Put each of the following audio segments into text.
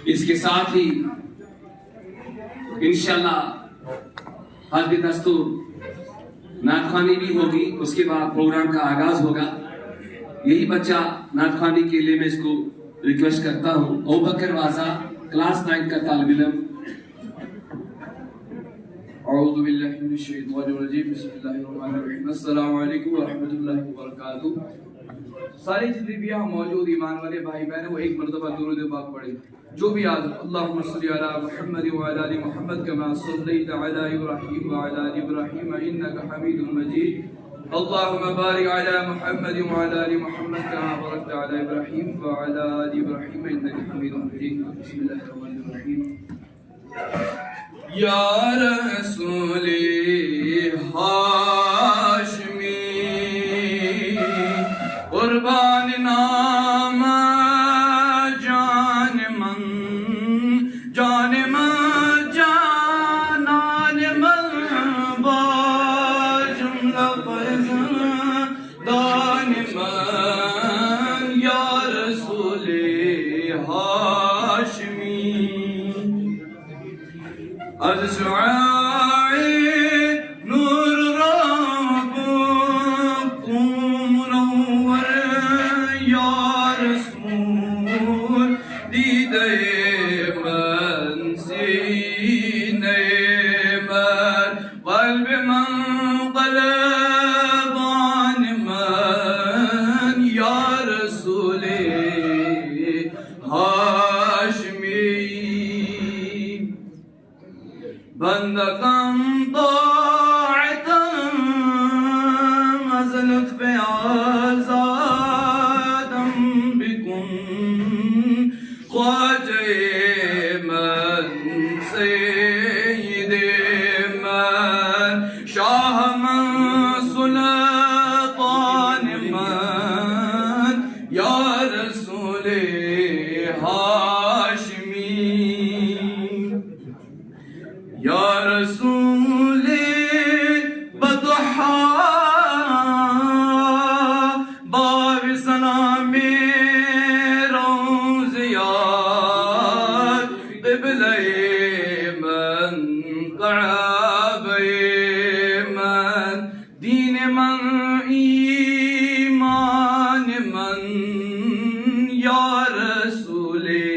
इसके साथ ही इंशाल्लाह हज की दस्तूर नातखानी भी होगी। उसके बाद प्रोग्राम का आगाज होगा। यही बच्चा नातखानी के लिए मैं इसको रिक्वेस्ट करता हूँ। अबू बकर वाजा क्लास 9 का तालिब इल्म। औज़ु बिल्लाहि मिनश शैतानिर रजीम। बिस्मिल्लाहिर्रहमानिर्रहीम। अस्सलामु अलैकुम व रहमतुल्लाहि व बरकातुहू। सारी जितने भी यहाँ मौजूद ईमान वाले भाई बहन वो एक मर्तबा दुरूद पाक पढ़े जो भी याद। अल्लाहुम्मा सल्ली अला मुहम्मद व अला आलि मुहम्मद कमा सल्लैता अला इब्राहीम व अला आलि इब्राहीम इन्नका हमीदुम मजीद। अल्लाहुम्मा बारिक अला मुहम्मद व अला आलि मुहम्मद कमा बारकता अला इब्राहीम व अला आलि इब्राहीम इन्नका हमीदुम मजीद। बिस्मिल्लाहिर्रहमानिर्रहीम। या रसूले हाशमी कुर्बान नाम जान मन जानान मन बाजुमला दान मन। या रसूले हाशमी नूर मुनव्वर या रसूल दीदे मन सीने मन क़ल्ब मन क़ल्बान मन। या रसूले हाशमी बंदकम ताअतम मज़लत पे आज़ादम बिकुम ख्वाजे मन सय्यिदे मन शाह मन सुल्तान मन। या रसूले हाशमी या रसूले बदहा बाविसना में रोज़ियात क़िबले मन कअबे मन दीन मन ईमान मन। या रसूले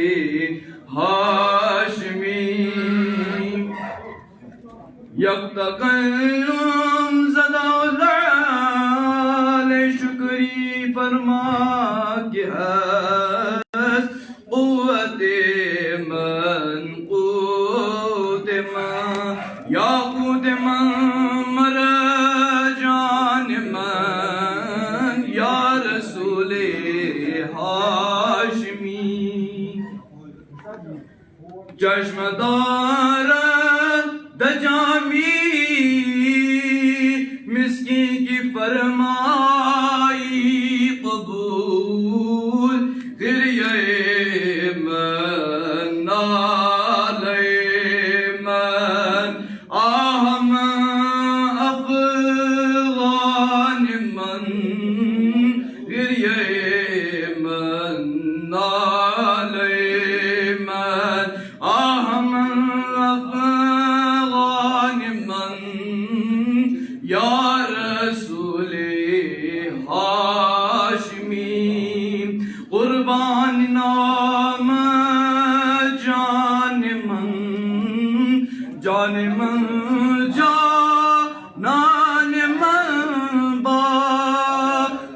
हाशमी यक्तकल्लुम ज़दाउल शुक्री फरमा के हस क़ुव्वते मन क़ुव्वते मन याक़ूत मन मरजान मन। या रसूले हाशमी चश्मदार दजामी मिस्की की फरमाई कबूल गिरिये मन नाले मन आहम अफ़ग़ान मन। गिरिये मन नाले मन आहम या रसूले हाशमी कुर्बान नाम जान मन जानान मन बा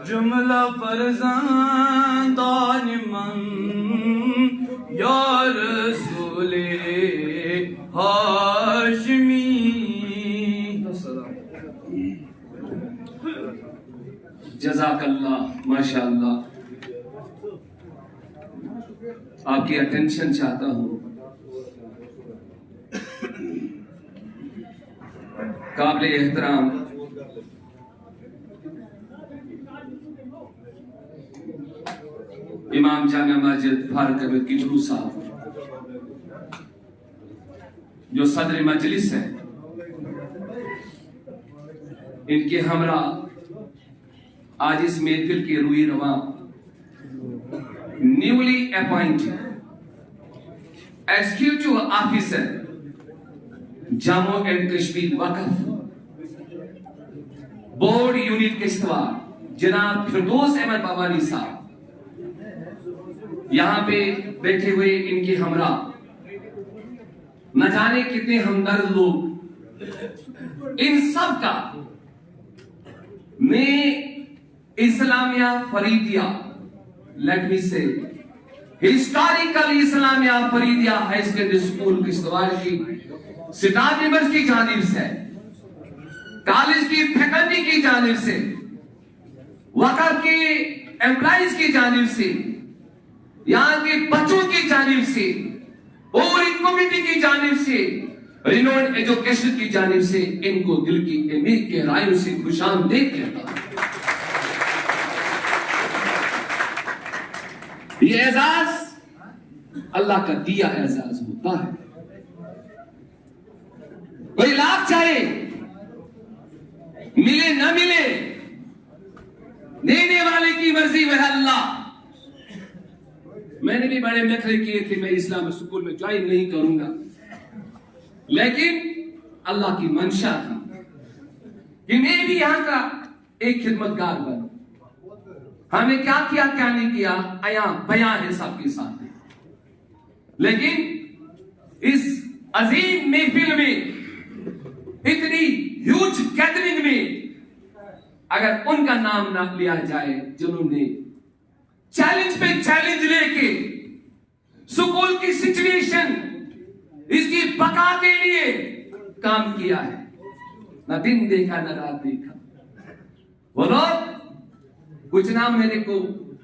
जुमला फरज़ंदान मन। या रसूले हाशमी जज़ाकल्लाह माशाअल्लाह। आपकी अटेंशन चाहता हूँ। काबिल एहतराम इमाम जामा मस्जिद फारूक अहमद किचलू साहब जो सदर मजलिस है, इनके हमरा आज इस महफिल के रूई रवा newly appointed executive officer Jammu and Kashmir Waqf board unit Kishtwar जनाब फिरदौस अहमद बाबानी साहब यहां पे बैठे हुए इनके हमरा न जाने कितने हमदर्द लोग, इन सब का मैं इस्लामिया फरीदिया लेट मी से historical Islamia Faridia high secondary school Kishtwar की स्टाफ मेंबर्स की जानिब से, कॉलेज की फैकल्टी की जानिब से, वक्फ के एम्प्लॉइज की जानिब से, यहां के बच्चों की जानिब से और कम्युनिटी की जानिब से, रिनोन्ड एजुकेशन की जानिब से इनको दिल की गहराइयों से खुशामदीद कहता हूं। ये एजाज अल्लाह का दिया एजाज होता है। कोई लाभ चाहे मिले ना मिले, देने वाले की मर्जी वह अल्लाह। मैंने भी बड़े नखरे किए थे, मैं इस्लाम स्कूल में ज्वाइन नहीं करूंगा, लेकिन अल्लाह की मंशा थी कि मैं भी यहां का एक खिदमतगार बनूं। हमने क्या किया क्या नहीं किया आया बयां है सबके सामने, लेकिन इस अजीम महफिल में, इतनी ह्यूज गैदरिंग में अगर उनका नाम ना लिया जाए जिन्होंने चैलेंज पे चैलेंज लेके स्कूल की सिचुएशन इसकी बका के लिए काम किया है, ना दिन देखा ना रात देखा, वो लोग कुछ नाम मेरे को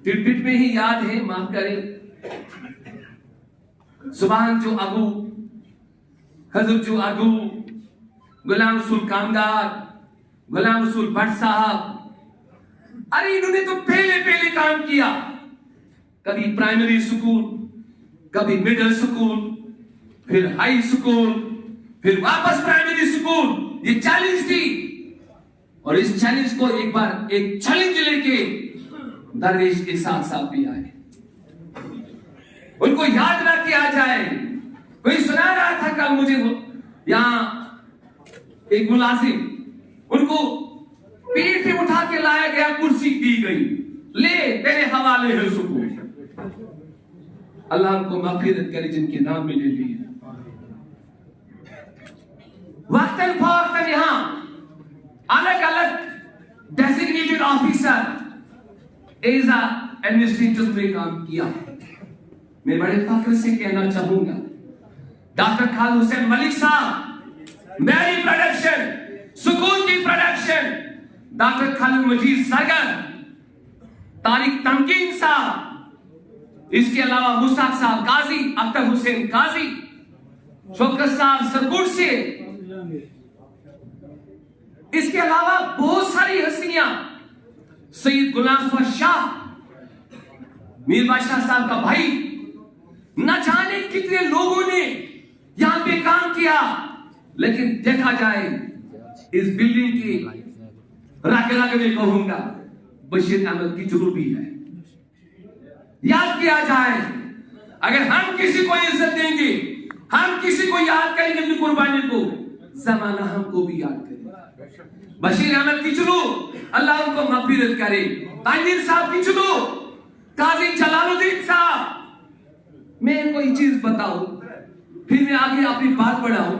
टिट में ही याद है, माफ करें। सुभान जो अबू, हजरत जो अबू, गुलाम रसूल कामदार, गुलाम रसूल भट्ट साहब, अरे इन्होंने तो पहले काम किया, कभी प्राइमरी स्कूल, कभी मिडिल स्कूल, फिर हाई स्कूल, फिर वापस प्राइमरी स्कूल। ये चैलेंज थी और इस चैलेंज को एक बार एक चैलेंज लेके दरवेश के साथ साथ भी आए, उनको याद ना किया जाए। कोई सुना रहा था कल मुझे, यहां एक मुलाजिम, उनको पीठ पे उठा के लाया गया, कुर्सी दी गई, ले तेरे हवाले है सुकून। अल्लाह उनको मग़फ़िरत करे जिनके नाम में ले लिए। वक्तन फवक्तन यहां अलग अलग डेजिग्नेटेड ऑफिसर एज एडमिनिस्ट्रेटर में काम किया। मैं बड़े फख्र से कहना चाहूंगा, डॉक्टर खालिद हुसैन मलिक साहब, मेरी प्रोडक्शन, सुकून की प्रोडक्शन, डॉक्टर खालिद मजीद सरगर, तारिक तमकीन साहब, इसके अलावा मुश्ताक साहब गाजी, अख्तर हुसैन गाजी, शौकत साहब सरकुट से, इसके अलावा बहुत सारी हस्तियां, सईद गुलाम शाह, मीर बादशाह साहब का भाई, न जाने कितने लोगों ने यहां पे काम किया। लेकिन देखा जाए इस बिल्डिंग की रग रग में कहूंगा बशीर अहमद की जरूर भी है। याद किया जाए, अगर हम किसी को इज्जत देंगे, हम किसी को याद करेंगे अपनी कुर्बानी को, जमाना हमको भी याद करेगा। बशीर अहमद की चलो अल्लाह उनको मग़फ़िरत करे, तानवीर साहब की चलो, काजी जलालुद्दीन साहब। मैं कोई चीज बताऊं फिर मैं आगे अपनी बात बढ़ाऊं।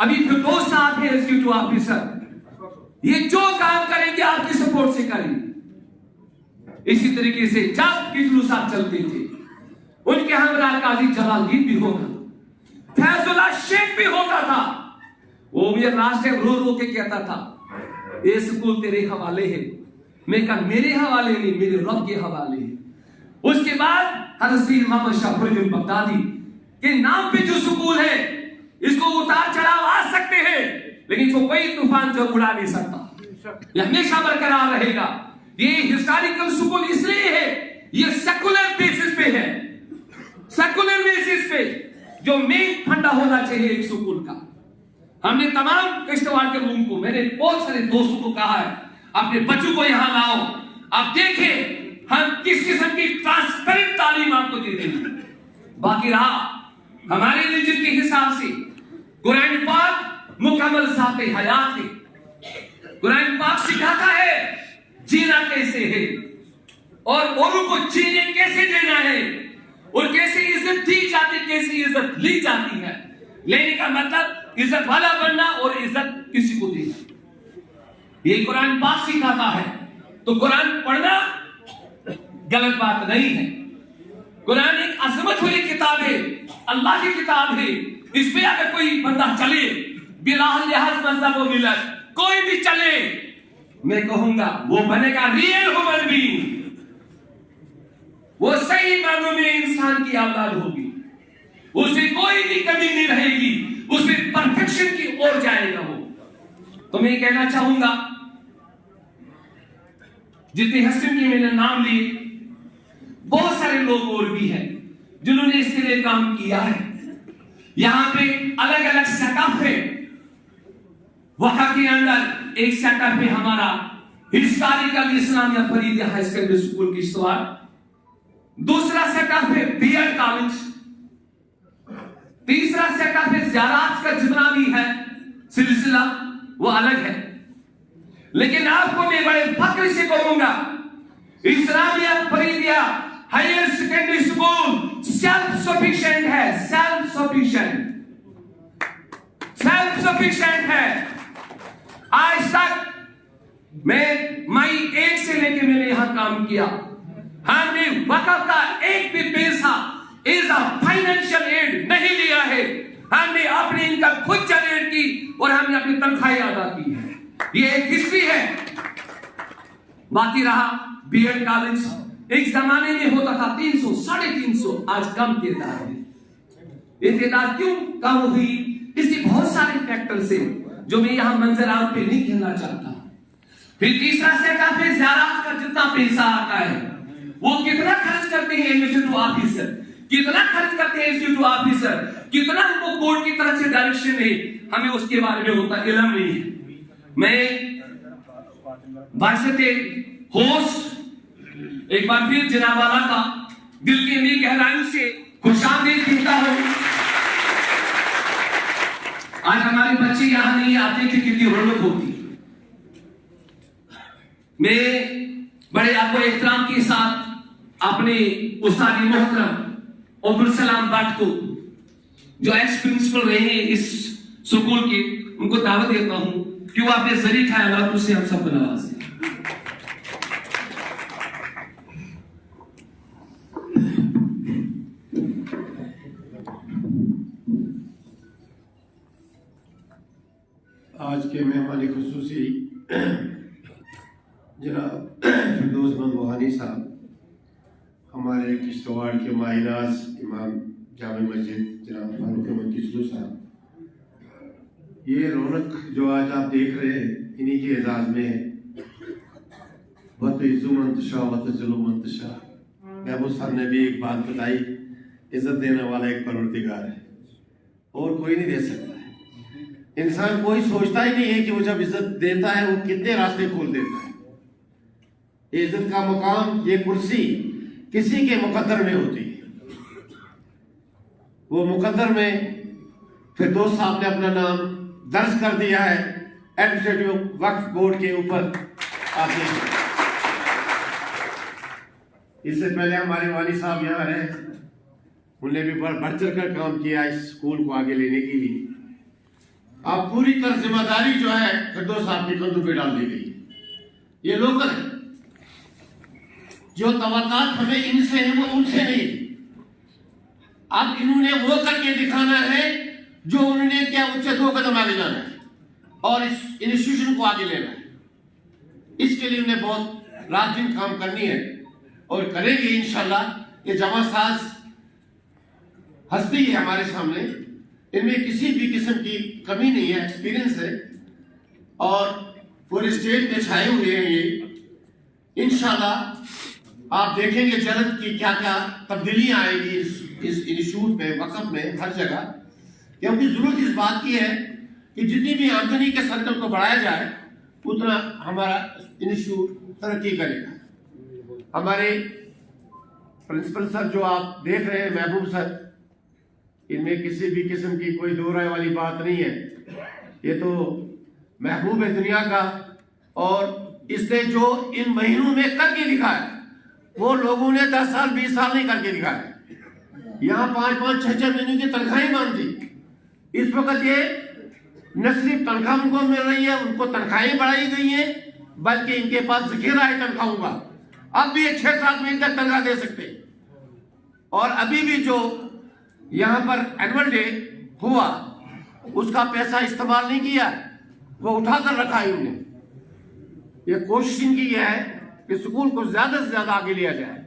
अभी फिरदौस साहब है एग्जीक्यूटिव ऑफिसर, ये जो काम करेंगे आपकी सपोर्ट से करेंगे। इसी तरीके से जब किचलू साहब चलते थे, उनके हमरा काजी जलालुद्दीन भी होगा, फैजुल्लाह शेख भी होता था। वो भी राष्ट्र रो के कहता था ये स्कूल तेरे हवाले है। मैं कहा मेरे हवाले नहीं, मेरे रब के हवाले है। उसके बाद हज़रत मोहम्मद शाफरुद्दीन बगदादी के नाम पे जो स्कूल है, इसको उतार चढ़ाव आ सकते हैं, लेकिन इसको कोई तूफान जो उड़ा नहीं सकता, ये हमेशा बरकरार रहेगा। ये हिस्टोरिकल स्कूल इसलिए है, ये सेकुलर बेसिस पे है, सेकुलर बेसिस पे जो मेन फंडा होना चाहिए एक स्कूल का। हमने तमाम किश्तवाड़ के लोगों को, मैंने बहुत सारे दोस्तों को कहा है, अपने बच्चों को यहां लाओ, अब देखें हम किस किस्म की ट्रांसपेरेंट तालीम आपको देते हैं। बाकी रहा हमारे रिलीजन के हिसाब से कुरान पाक मुकम्मल साफ़े हयात है। कुरान पाक सिखाता है जीना कैसे है और औरों को जीने कैसे देना है और कैसे इज्जत दी जाती, कैसे इज्जत ली जाती है। लेने का मतलब इज्जत वाला बनना और इज्जत किसी को देना, ये कुरान पाक सिखाता है। तो कुरान पढ़ना गलत बात नहीं है। कुरान एक अजमत वाली किताब है, अल्लाह की किताब है। इस पे अगर कोई बंदा चले बिला लिहाज मजहब व मिलत, कोई भी चले, मैं कहूंगा वो बनेगा रियल ह्यूमन बीइंग, वो सही मानों में इंसान की औलाद होगी, उसमें कोई भी कमी नहीं रहेगी, उसमें परफेक्शन की ओर जाएगा वो। तो मैं कहना चाहूंगा जितने हसन के मैंने नाम लिए, बहुत सारे लोग और भी हैं जिन्होंने इसके लिए काम किया है। यहां पे अलग अलग सेटअप है। वहां के अंदर एक सेटअप है हमारा historical Islamia Faridia high secondary school Kishtwar, दूसरा सेटअप है बीएड कॉलेज, तीसरा सेटअप है ज़ियारात का जितना भी है सिलसिला वो अलग है। लेकिन आपको मैं बड़े फख्र से कहूंगा Islamia Faridia higher secondary school self sufficient है, सेल्फ सफिशिएंट है। आज तक मैं मई 1 से लेके मैंने यहां काम किया, हमने वक़्फ़ का एक भी पैसा एज अ फाइनेंशियल एड नहीं लिया है। हमने अपनी इनकम खुद जनरेट की और हमने अपनी तनख्वाहें अदा की है। ये एक हिस्ट्री है। बाकी रहा बीएड कॉलेज, एक जमाने में होता था 300 350, आज कम तादाद है। ये तादाद क्यों कम हुई, इसके बहुत सारे फैक्टर्स हैं जो मैं यहां मंजर आम पे नहीं कहना चाहता। फिर तीसरा सेटअप है ज़ियारात का जितना पैसा आता है वो कितना खर्च करते हैं एडमिनिस्ट्रेटिव ऑफिसर, कितना खर्च करते हैं एडमिनिस्ट्रेटिव ऑफिसर, कितना हमको कोर्ट की तरफ से डायरेक्शन है, हमें उसके बारे में होता इल्म नहीं है। मैं बाशते होस्ट एक बार फिर जनाब वाला का दिल की अमीर गहराइयों से खुशामदीद कहता हूं। आज हमारे बच्चे यहां नहीं आते थे, कितनी रौनक होती। मैं बड़े आपको एहतराम के साथ अपने उस्ताद मोहतरम अब्दुल सलाम भट्ट को जो एक्स प्रिंसिपल रहे हैं इस स्कूल के, उनको दावत देता हूं कि वो अपने जरिए ख्यालात से हम सबको नवाजें। आज के मेहमान खुसूसी जनाब फिरदौस वहानी साहब, हमारे किश्तवाड़ के माहिनाज इमाम जामे मस्जिद जनाब फारूक अहमद किचलू साहब, ये रौनक जो आज आप देख रहे हैं इन्हीं के एजाज में है। वत इज़्ज़ु मंतशा वत ज़ुल्म मंतशा, महबूब साहब ने भी एक बात बताई, इज्जत देने वाला एक परवरदिगार है और कोई नहीं दे सकता है। इंसान कोई सोचता ही नहीं है कि वो जब इज्जत देता है वो कितने रास्ते खोल देता है। इज्जत का मुकाम, ये कुर्सी किसी के मुकद्दर में होती है। वो मुकद्दर में फिरदौस साहब ने अपना नाम दर्ज कर दिया है एडमिनिस्ट्रेटिव वक्फ बोर्ड के ऊपर आते हैं। इससे पहले हमारे वाली साहब यहाँ रहे, उन्होंने भी बढ़ चढ़ कर काम किया इस स्कूल को आगे लेने के लिए। अब पूरी तरह जिम्मेदारी जो है फिरदौस साहब के कंधों पे डाल दी गई। ये लोकल है, जो तवक्कात हमें इनसे है वो उनसे नहीं। अब इन्होंने वो करके दिखाना है जो उन्होंने क्या, उससे 2 कदम आगे जाना है और इस इंस्टीट्यूशन को आगे लेना है। इसके लिए उन्हें बहुत रात दिन काम करनी है और करेंगे इंशाल्लाह। ये जमासाज हस्ती है हमारे सामने, इनमें किसी भी किस्म की कमी नहीं है, एक्सपीरियंस है और पूरे स्टेट में छाए हुए हैं ये। इंशाल्लाह आप देखेंगे जल्द की क्या क्या तब्दीलियां आएगी इस इंस्टीट्यूट में, वक़्फ़ में, हर जगह। क्योंकि जरूरत इस बात की है कि जितनी भी आमदनी के सर्कल को बढ़ाया जाए उतना हमारा इंस्टीट्यूट तरक्की करेगा। हमारे प्रिंसिपल सर जो आप देख रहे हैं, महबूब सर, इनमें किसी भी किस्म की कोई दो राय वाली बात नहीं है। ये तो महबूब है दुनिया का, और इसने जो इन महीनों में करके दिखाया वो लोगों ने 10 साल 20 साल नहीं करके दिखाया। यहाँ 5-5 6-6 महीने की तनख्वाही मांगती। इस वक्त ये न सिर्फ तनख्वाह उनको मिल रही है, उनको तनख्वाहें बढ़ाई गई हैं, बल्कि इनके पास जखीरा है तनख्वाहों का। अब भी 6-7 महीने तक तनख्वाह दे सकते। और अभी भी जो यहाँ पर एनुअल डे हुआ उसका पैसा इस्तेमाल नहीं किया, वो उठाकर रखा है उन्होंने। ये कोशिश इनकी यह है कि स्कूल को ज्यादा से ज्यादा आगे लिया जाए।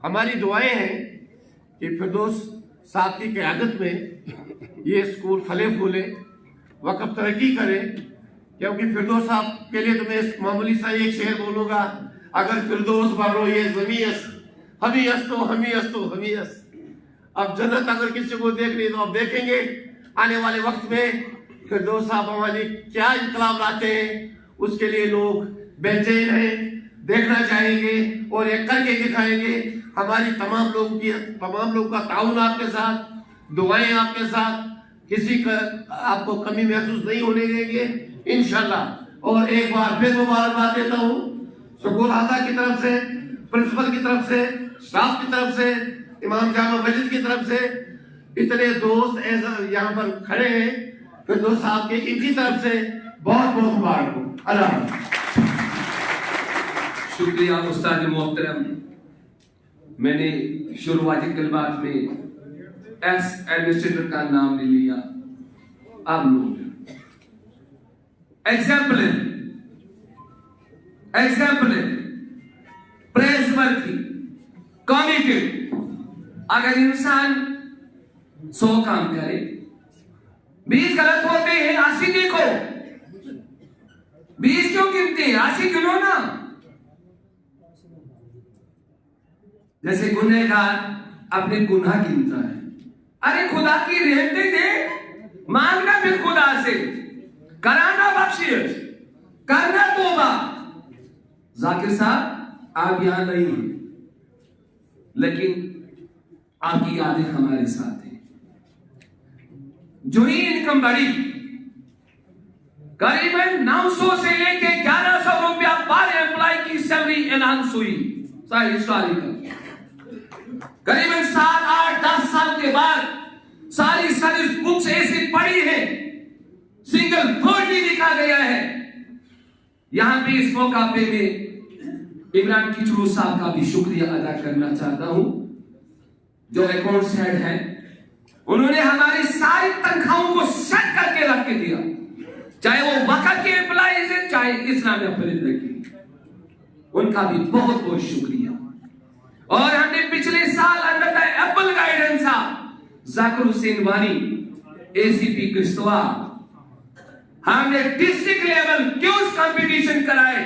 हमारी दुआएं हैं कि फिरदौस साहब की क़यादत में ये स्कूल फले फूले, वक़्त तरक्की करे। क्योंकि फिरदौस साहब के लिए तो मैं मामूली सा एक शेर बोलूंगा, अगर फिरदौस बनो ये ज़मीयस हमी हस्तो हमी हस्तो हमी हस। अब जन्नत अगर किसी को देखनी तो आप देखेंगे आने वाले वक्त में फिरदौस साहब हमारी क्या इनकलाब लाते हैं, उसके लिए लोग बेचैन हैं, देखना चाहेंगे और ये करके दिखाएंगे। हमारी तमाम लोगों का ताउन आपके साथ, दुआएं आपके साथ, किसी का आपको कमी महसूस नहीं होने देंगे इंशाल्लाह। और एक बार फिर मुबारकबाद देता हूँ स्कूल आज़ा की तरफ से, प्रिंसिपल की तरफ से, स्टाफ की तरफ से, इमाम जामा मस्जिद की तरफ से। इतने दोस्त ऐसा यहाँ पर खड़े हैं, फिरदौस साहब के इनकी तरफ से बहुत बहुत मुबारक हो। अल्लाह शुक्रिया उस्ताद मोहतरम। मैंने शुरुआती कलमात में एस एडमिनिस्ट्रेटर का नाम ले लिया। अब लोग एग्जाम्पलरी, प्रेज़वर्दी, कमिटेड। अगर इंसान 100 काम करे, 20 गलत होते हैं, 80 देखो। 20 क्यों गिनते हैं? 80 गिनो ना। जैसे गुनहगार अपने गुनाह गिनता है, अरे खुदा की रहमतें दे, मांगना फिर खुदा से, कराना बख्शिश, करना तौबा। जाकिर साहब आप यहां नहीं हैं, लेकिन आपकी यादें हमारे साथ हैं। जो ही इनकम बढ़ी, करीबन 900 से लेके 1100 रुपया पर एम्प्लॉय की सैलरी एनहांस हुई। हिस्टोरिकल करीबन 7, 8, 10 साल के बाद सारी सर्विस बुक्स ऐसी पड़ी है, सिंगल वर्ड भी लिखा गया है। यहां पे इस मौका पे मैं इमरान किचलू साहब का भी शुक्रिया अदा करना चाहता हूं, जो अकाउंट्स हेड हैं। उन्होंने हमारी सारी तनख्वाहों को सेट करके रख के दिया, चाहे वो वक़्त के एम्प्लॉइज है, चाहे इस्लामिया फरीदगी। उनका भी बहुत बहुत शुक्रिया। और हमने पिछले साल under the Apple guidance Zakir Hussain वानी, एसीपी किश्तवाड़, हमने डिस्ट्रिक्ट लेवल क्यूज कंपटीशन कराए।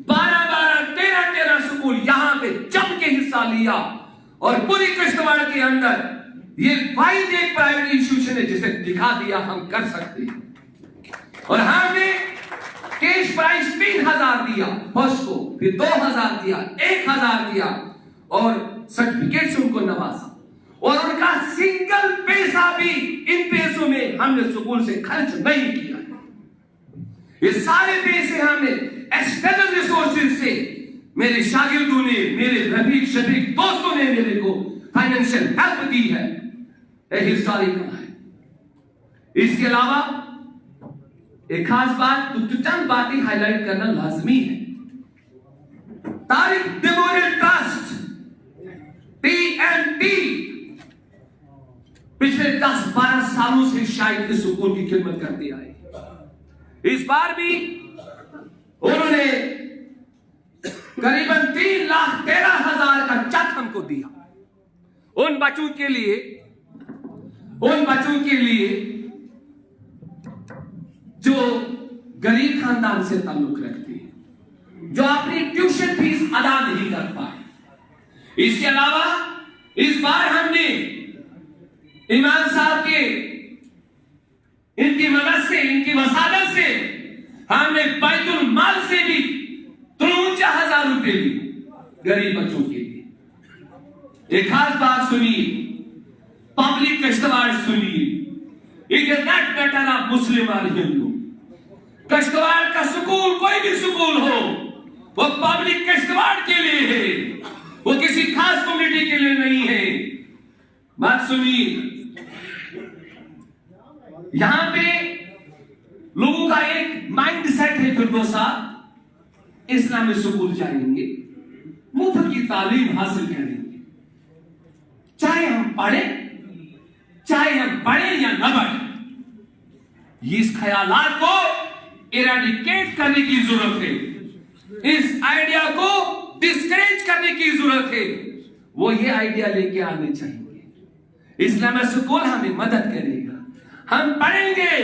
12-12, 13-13 स्कूल यहां पे जम के हिस्सा लिया। और पूरी किश्तवाड़ के अंदर ये वाइड एक प्राइवेट इंस्टीट्यूशन है जिसे दिखा दिया हम कर सकते हैं। और हमने कैश प्राइज 3000 दिया फर्स्ट को, फिर 2000 दिया, 1000 दिया, और सर्टिफिकेट से उनको नवाजा। और उनका सिंगल पैसा भी इन पैसों में हमने स्कूल से खर्च नहीं किया। ये सारे पैसे हमने एक्सटर्नल रिसोर्सेज से, मेरे शागिर्दों ने, मेरे रफीक शफीक दोस्तों ने मेरे को फाइनेंशियल हेल्प दी है। हिस्टोरिकल है। इसके अलावा एक खास बात, तो चंद बातें हाईलाइट करना लाजमी है। तारिक मेमोरियल ट्रस्ट TMT पिछले 10-12 सालों से शायद इस स्कूल की खिदमत करते आए। इस बार भी उन्होंने करीबन 3,13,000 का चेक हमको दिया, उन बच्चों के लिए जो गरीब खानदान से ताल्लुक रखते हैं, जो अपनी ट्यूशन फीस अदा नहीं कर पाए। इसके अलावा इस बार हमने इमाम साहब के इनकी मदद से, इनकी वसादत से हमने बैतुल माल से भी 51,000 रुपए लिए गरीब बच्चों के लिए। एक खास बात सुनिए, पब्लिक कश्तवाड़ सुनिए, it is not matter of Muslim और हिंदू। कश्तवाड़ का स्कूल कोई भी स्कूल हो, वो पब्लिक कश्तवाड़ के लिए है, वो किसी खास कम्युनिटी के लिए नहीं है। बात सुनिए, यहां पे लोगों का एक माइंड सेट है फिरदौसा, इस्लामिक स्कूल जाएंगे, मुफ्त की तालीम हासिल करेंगे, चाहे हम पढ़े, चाहे हम पढ़े या न पढ़े। इस ख्यालात को इरेडिकेट करने की जरूरत है, इस आइडिया को डिस्करेज करने की जरूरत है। वो ये आइडिया लेके आने चाहिए। इस्लामिक स्कूल हमें मदद करेगा, हम पढ़ेंगे,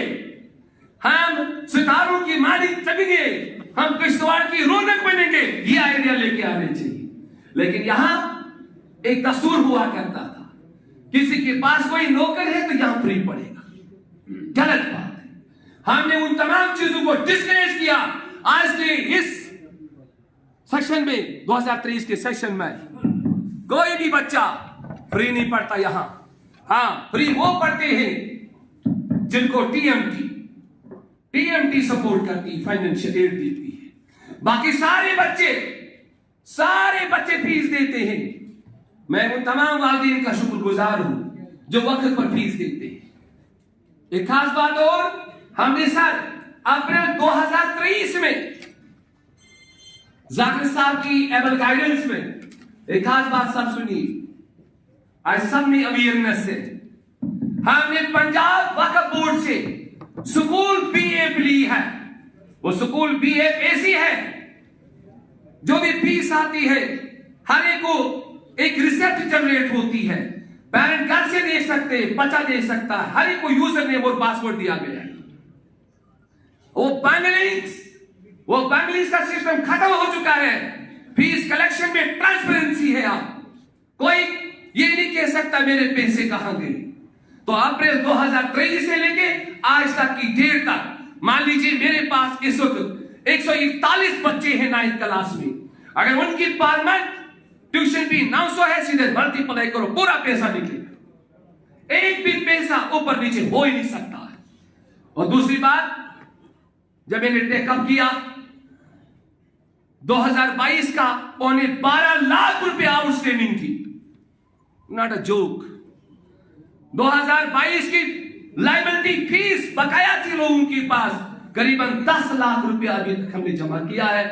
हम सितारों की मालिक चलेंगे, हम किश्तवाड़ की रौनक बनेंगे, ये आइडिया लेके आने चाहिए। लेकिन यहां एक दस्तूर हुआ करता था, किसी के पास कोई नौकर है तो यहां फ्री पड़ेगा, गलत बात है। हमने उन तमाम चीजों को डिस्करेज किया। आज के इस सेक्शन में, 2023 के सेक्शन में कोई भी बच्चा फ्री नहीं पढ़ता यहां। हाँ, फ्री वो पढ़ते हैं जिनको टीएमटी सपोर्ट करती, फाइनेंशियल एड देती है। बाकी सारे बच्चे फीस देते हैं। मैं उन तमाम वालिदैन का शुक्रगुजार हूं जो वक्त पर फीस देते हैं। एक खास बात और, हमने सर अप्रैल 2023 में जाकिर साहब की एबल गाइडेंस में एक खास बात सब सुनिए, आज सब में अवेयरनेस है। हमने पंजाब वक्फ बोर्ड से स्कूल बीएफ ली है। वो स्कूल बीएफ ऐसी है, जो भी फीस आती है हर एक को एक रिसिप्ट जनरेट होती है, पेरेंट घर से दे सकते हैं, बच्चा दे सकता है, हर एक को यूजर नेम और पासवर्ड दिया गया है। वो बैंगलिंग्स का सिस्टम खत्म हो चुका है। फीस कलेक्शन में ट्रांसपेरेंसी है। आप कोई ये नहीं कह सकता मेरे पैसे कहां गए। तो अप्रैल 2023 से लेके आज तक की डेट तक मान लीजिए मेरे पास इस वक्त 141 बच्चे हैं 9th क्लास में। अगर उनकी पर मंथ ट्यूशन फी 900 है, सीधे मल्टीप्लाई करो, पूरा पैसा निकलेगा। एक भी पैसा ऊपर नीचे हो ही नहीं सकता है। और दूसरी बात, जब मैंने टेकअप किया 2022 का 12 लाख रुपए आउटस्टैंडिंग थी, नॉट अ जोक। 2022 की लाइबिलिटी फीस बकाया थी लोगों के पास, करीबन 10 लाख रुपया अभी तक हमने जमा किया है।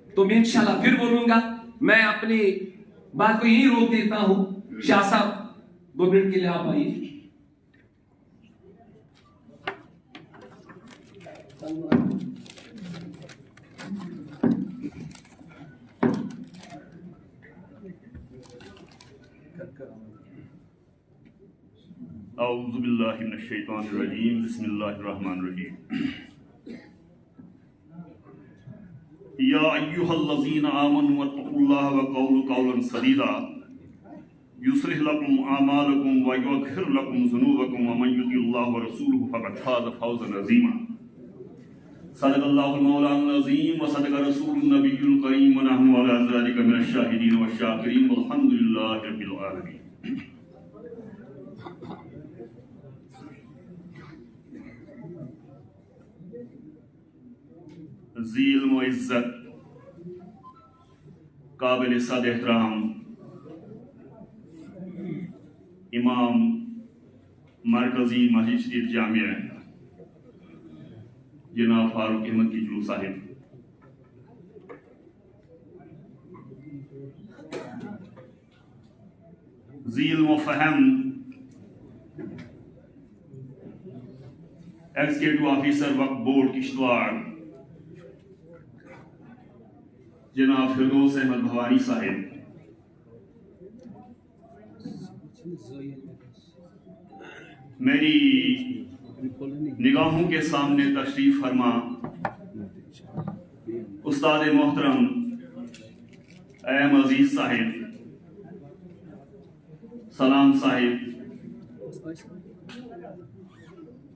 तो मैं इंशाल्लाह फिर बोलूंगा, मैं अपनी बात को यही रोक देता हूं। शाह साहब 2 मिनट के लिए आप आइए। औज़ु बिल्लाहि मिनश शैतानिर रजीम, बिस्मिल्लाहिर रहमानिर रहीम। या अय्युहल्लज़ीना आमनु वत्तक़ुल्लाह व क़ूलू क़ौलन सदीदा युस्लिह लकुम आमालकुम व युग़फिर लकुम ज़ुनूबकुम व मन युति'ल्लाह व रसूलहु फ़क़द फ़ाज़ फ़ौज़न अज़ीमा। सदक़ल्लाहुल मौलानुल अज़ीम व सदक़ रसूलुन नबियुल करीम व नहनु अला ज़ालिका मिनश शाहिदीन व शाकिरीन वल्हम्दुलिल्लाहि रब्बिल आलमीन। ज़ील व इज़्ज़त काबिल सद एहतराम इमाम मरकजी मस्जिद शरीफ जामिया जनाब फारूक अहमद किजलू साहिब, ज़ील व फ़हम एग्जीक्यूटिव ऑफिसर वक्फ बोर्ड किश्तवाड़ जनाब फिरदौस अहमद भवानी साहिब, मेरी निगाहों के सामने तशरीफ फरमा उस्ताद मोहतरम एम अजीज साहिब, सलाम साहिब,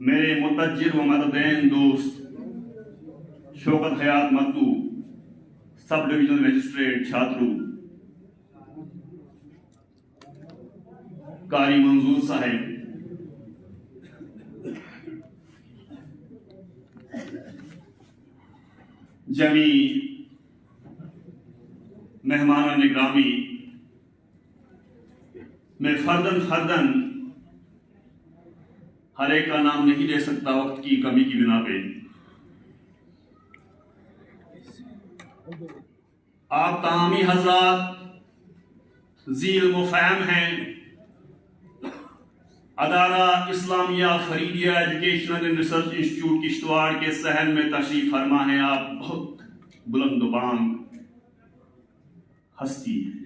मेरे मुतज्जिर व मददैन दोस्त शौकत हयात मत्तू सब डिविजनल मजिस्ट्रेट छात्रू, कारी मंजूर साहब, जमी मेहमान निगरामी, मैं फर्दन हर एक का नाम नहीं ले सकता वक्त की कमी की बिना पे। आप तमामी हजरात ज़ील मुफ़हम हैं। Idara Islamia Faridia educational and research institute Kishtwar के सहन में तशरीफ फरमा है। आप बहुत बुलंदबांग हस्ती हैं।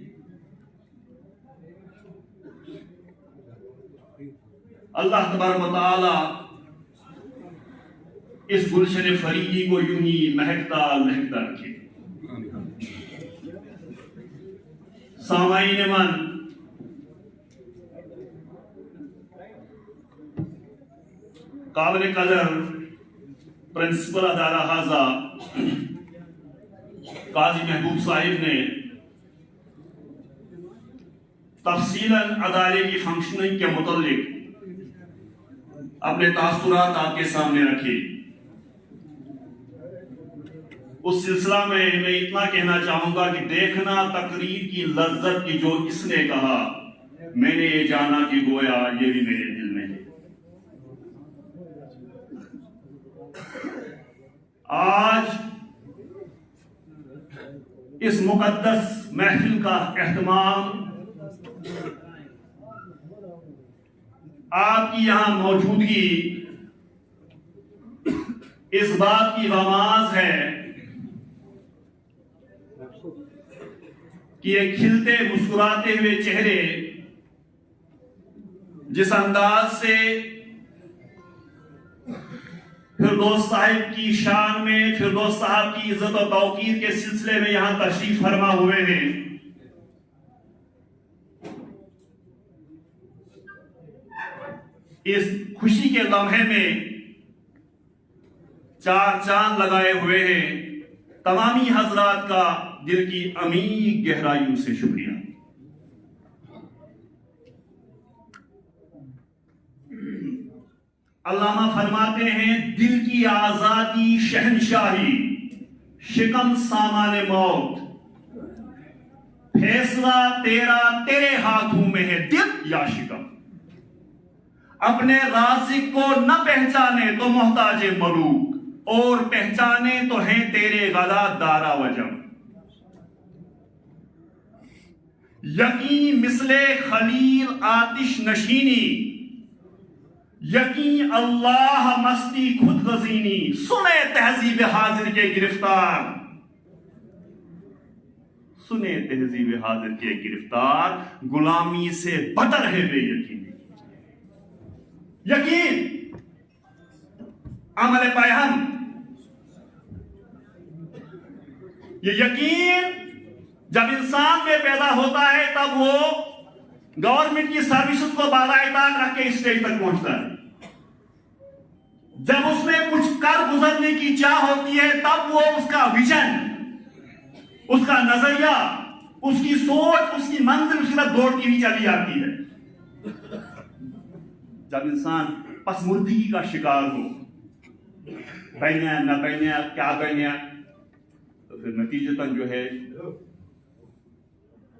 अल्लाह तबारक व तआला इस गुलशन फरीदी को यूं ही महकता महकता रखे। सामाईन मन, काबिल कदर प्रिंसिपल अदारा हाजा काजी महबूब साहिब ने तफसीलन अदारे की फंक्शनिंग के मुतालिक अपने तासुरात आपके सामने रखे। उस सिलसिला में मैं इतना कहना चाहूंगा कि देखना तकरीर की लज्जत की जो इसने कहा, मैंने ये जाना कि गोया ये भी मेरे दिल में है। आज इस मुकद्दस महफिल का एहतमाम आपकी यहां मौजूदगी इस बात की आवाज है कि ये खिलते मुस्कुराते हुए चेहरे जिस अंदाज से फिरदौस साहिब की शान में, फिरदौस साहब की इज्जत और तौकीर के सिलसिले में यहां तशरीफ फरमा हुए हैं, इस खुशी के लम्हे में चार चांद लगाए हुए हैं। तमामी हजरात का दिल की अमीर गहराइयों से शुक्रिया। अल्लामा फरमाते हैं, दिल की आजादी शहनशाही, शिकम सामान मौत, फैसला तेरा तेरे हाथों में है, दिल या शिकम। अपने राज़िक को न पहचाने तो मोहताज मलूक, और पहचाने तो हैं तेरे गदा दारा वजम। यकीन मिसले खलील आतिश नशीनी, यकीन अल्लाह मस्ती खुद गजीनी। सुने तहजीब हाजिर के गिरफ्तार, सुने तहजीब हाजिर के गिरफ्तार, गुलामी से बदतर है बेयकीनी। यकीन अमल पैहम, ये यकीन जब इंसान में पैदा होता है तब वो गवर्नमेंट की सर्विसेज को बालाइताक रख के स्टेज तक पहुंचता है। जब उसमें कुछ कर गुजरने की चाह होती है तब वो उसका विजन, उसका नजरिया, उसकी सोच, उसकी मंजिल उसकी तरफ दौड़ती हुई चली आती है। जब इंसान पसमुर्दगी का शिकार हो, बहनिया न बहनिया क्या बहनिया, तो फिर नतीजतन जो है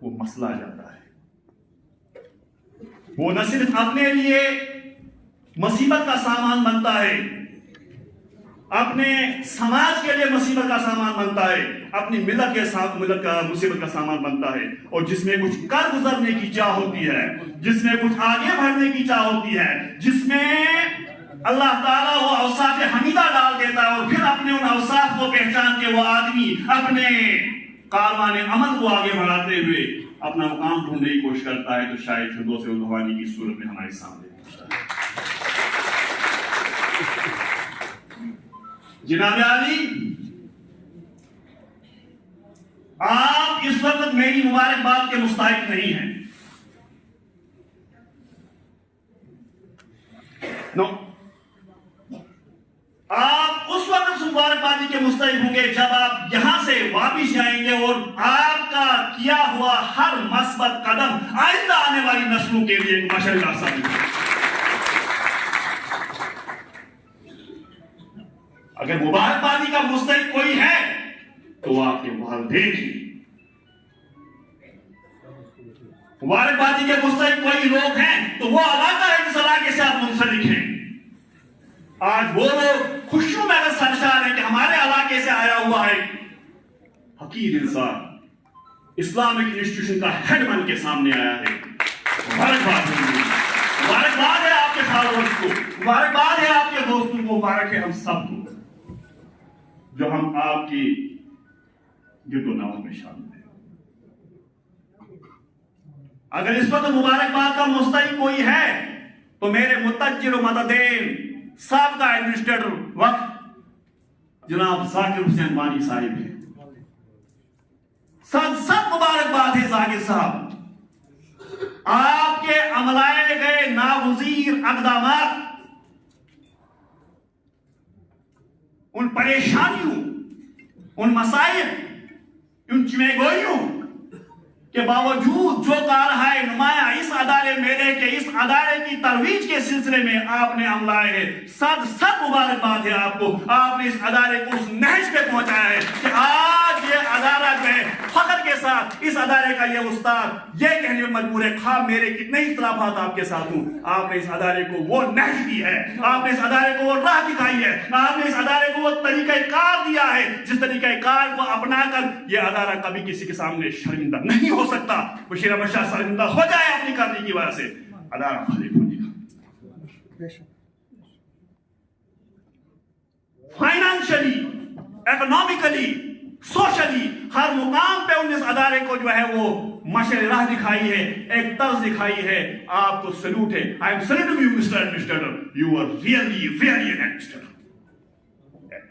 वो मसला आ जाता है। वो न सिर्फ अपने लिए मुसीबत का सामान बनता है, अपने समाज के लिए मुसीबत का सामान बनता है, अपनी मिलत के साथ मिलत का मुसीबत का सामान बनता है। और जिसमें कुछ कर गुजरने की चाह होती है, जिसमें कुछ आगे बढ़ने की चाह होती है, जिसमें अल्लाह ताला वो औसाफ हमीदा डाल देता है, और फिर अपने उन औसाफ को पहचान के वो आदमी अपने कारवाने अमल को आगे बढ़ाते हुए अपना मुकाम ढूंढने की कोशिश करता है, तो शायद फिरदौस भवानी की सूरत में हमारे सामने। जनाब आली, आप इस वक्त मेरी मुबारकबाद के मुस्ताहिक नहीं हैं। नो, आप आप उस वक्त मुबारकबादी के मुस्तहिक होंगे जब आप यहां से वापिस जाएंगे और आपका किया हुआ हर मस्बत कदम आइंदा आने वाली नस्लों के लिए एक मशअला साबित होगा। अगर मुबारकबादी का मुस्तहिक कोई है तो आपके वालिदैन ही। मुबारकबादी के मुस्तहिक कोई लोग हैं तो वो इलाका है जिस इलाके से आप मुंसलिक हैं। आज वो लोग खुशियों में अगर सरशार है कि हमारे इलाके से आया हुआ है हकीर इंसान इस्लामिक इंस्टीट्यूशन का हेड बन के सामने आया है। मुबारकबाद है आपके फॉलोअर्स को, मुबारकबाद है आपके दोस्तों को, मुबारक है हम सबको जो हम आपकी गिरदोनवाह में शामिल हैं। अगर इस वक्त मुबारकबाद का मुस्तहिक कोई है तो मेरे मुतज्जिर मददेन साबका एडमिनिस्ट्रेटर वक्त जनाब जाकिर हुसैन वानी साहिब है। सब मुबारकबाद है जाकिर साहब। आपके अमलाए गए नागुज़ीर इक़दामात उन परेशानियों, उन मसाइल, उन चिमेगोइयों के बावजूद जो कारहाय नुमाया इस अदारे मेले के, इस अदारे की तरवीज के सिलसिले में आपने अमलाए है, सब मुबारकबाद है आपको। आपने इस अदारे को उस नहज पे पहुंचाया है कि आज ये अदारा जो है फख्र के साथ इस अदारे का ये उस्ताद ये कहने में मजबूर है, खा मेरे कितने ही इख्तिलाफात आपके साथ हूं, आपने इस अदारे को वो नहज दी है, आपने इस अदारे को वो राह दिखाई है, आपने इस अदारे को वो तरीक़ाकार दिया है जिस तरीक़ाकार को अपनाकर यह अदारा कभी किसी के सामने शर्मिंदा नहीं हो सकता। बशीर अहमद शाह शर्मिंदा हो जाए अपनी करने की वजह से, अदारा फालिक हो जाएगा। फाइनेंशियली, इकोनॉमिकली, सोशली हर मुकाम पे उन्हें इस अदारे को जो है वो मशअल राह दिखाई है, एक तर्ज दिखाई है। आपको सल्यूट है। I am saluting you mister administrator, you are really really an administrator,